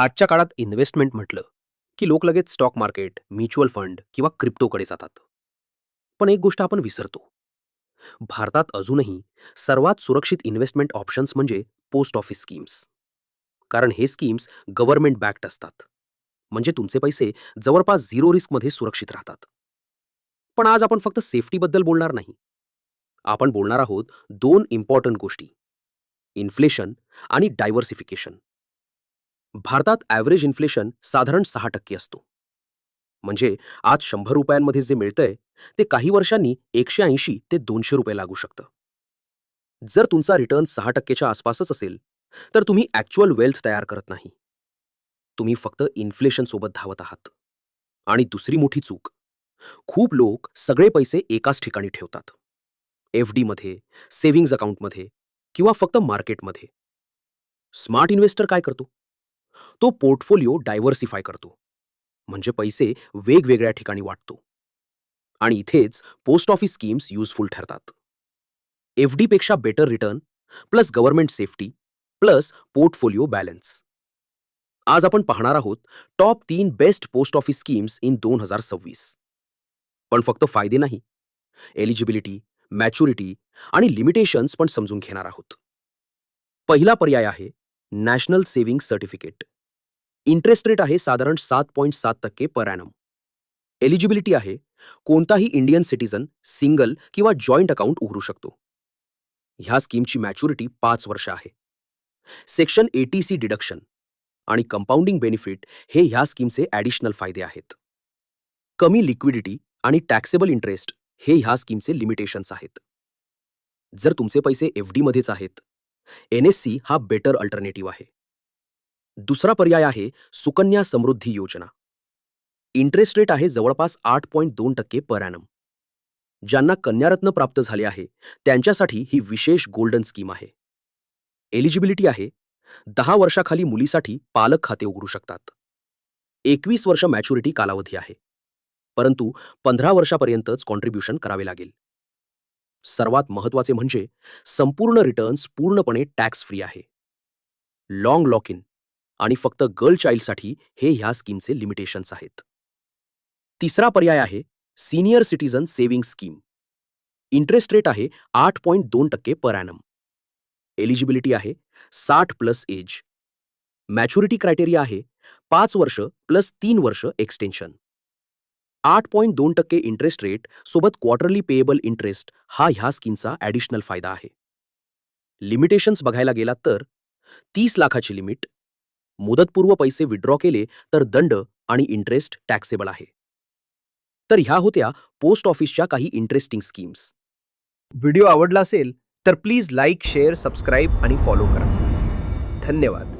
आजच्या काळात इन्व्हेस्टमेंट म्हटलं की लोक लगेच स्टॉक मार्केट, म्युच्युअल फंड किंवा क्रिप्टोकडे जातात. पण एक गोष्ट आपण विसरतो. भारतात अजूनही सर्वात सुरक्षित इन्व्हेस्टमेंट ऑप्शन्स म्हणजे पोस्ट ऑफिस स्कीम्स. कारण हे स्कीम्स गव्हर्नमेंट बॅक्ड असतात. म्हणजे तुमचे पैसे जवळपास झिरो रिस्कमध्ये सुरक्षित राहतात. पण आज आपण फक्त सेफ्टीबद्दल बोलणार नाही. आपण बोलणार आहोत दोन इम्पॉर्टंट गोष्टी: इन्फ्लेशन आणि डायव्हर्सिफिकेशन. भारतात ॲव्हरेज इन्फ्लेशन साधारण 6% असतो. म्हणजे आज ₹100 जे मिळतंय ते काही वर्षांनी 180 ते ₹200 लागू शकतं. जर तुमचा रिटर्न 6%च्या आसपासच असेल, तर तुम्ही ॲक्चुअल वेल्थ तयार करत नाही. तुम्ही फक्त इन्फ्लेशनसोबत धावत आहात. आणि दुसरी मोठी चूक, खूप लोक सगळे पैसे एकाच ठिकाणी ठेवतात. एफ-डीमध्ये, सेव्हिंग्ज अकाउंटमध्ये किंवा फक्त मार्केटमध्ये. स्मार्ट इन्व्हेस्टर काय करतो? तो पोर्टफोलिओ डायव्हर्सिफाय करतो. म्हणजे पैसे वेगवेगळ्या ठिकाणी वाटतो. आणि इथेच पोस्ट ऑफिस स्कीम्स युजफुल ठरतात. एफ-डीपेक्षा better return, plus government safety, plus portfolio balance. आज आपण पाहणार आहोत top 3 best post office schemes in 2026. पण फक्त फायदे नाही, एलिजिबिलिटी, मॅच्युरिटी आणि लिमिटेशन्स पण समजून घेणार आहोत. पहिला पर्याय आहे national savings certificate. Interest rate आहे साधारण 7.7% पर ॲनम. एलिजिबिलिटी आहे कोणताही इंडियन सिटिझन सिंगल किंवा जॉईंट अकाउंट उघडू शकतो. ह्या स्कीमची मॅच्युरिटी 5 वर्ष आहे. सेक्शन 80C डिडक्शन आणि कंपाऊंडिंग बेनिफिट हे ह्या स्कीमचे ॲडिशनल फायदे आहेत. कमी लिक्विडिटी आणि टॅक्सेबल इंटरेस्ट हे ह्या स्कीमचे लिमिटेशन्स आहेत. जर तुमचे पैसे एफ-डीमध्येच आहेत, एन-एस-सी हा बेटर अल्टरनेटिव्ह आहे. दुसरा पर्याय आहे सुकन्या समृद्धी योजना. इंटरेस्ट रेट आहे जवळपास 8.2% पर ॲनम. ज्यांना कन्यारत्न प्राप्त झाले आहे त्यांच्यासाठी ही विशेष गोल्डन स्कीम आहे. एलिजिबिलिटी आहे 10 वर्षाखाली मुलीसाठी पालक खाते उघडू शकतात. 21 वर्ष मॅच्युरिटी कालावधी आहे. परंतु 15 वर्षापर्यंतच कॉन्ट्रिब्युशन करावे लागेल. सर्वात महत्त्वाचे म्हणजे संपूर्ण रिटर्न्स पूर्णपणे टॅक्स फ्री आहे. लाँग लॉक इन आणि फक्त गर्ल चाइल्डसाठी हे ह्या स्कीमचे लिमिटेशन्स आहेत. तिसरा पर्याय आहे senior citizen saving scheme. Interest rate आहे 8.2% पर ॲनम. एलिजिबिलिटी आहे 60 प्लस एज. मॅच्युरिटी क्रायटेरिया आहे 5 वर्ष प्लस 3 वर्ष एक्सटेन्शन. 8.2% इंटरेस्ट रेट सोबत क्वार्टरली पेएबल इंटरेस्ट हा ह्या स्कीमचा ॲडिशनल फायदा आहे. लिमिटेशन्स बघायला गेलात तर 30 लाखाची लिमिट, मुदतपूर्व पैसे विड्रॉ केले तर दंड आणि इंटरेस्ट टॅक्सेबल आहे. तर ह्या होत्या पोस्ट ऑफिसच्या काही इंटरेस्टिंग स्कीम्स. व्हिडिओ आवडला असेल तर प्लीज लाईक, शेअर, सबस्क्राईब आणि फॉलो करा. धन्यवाद.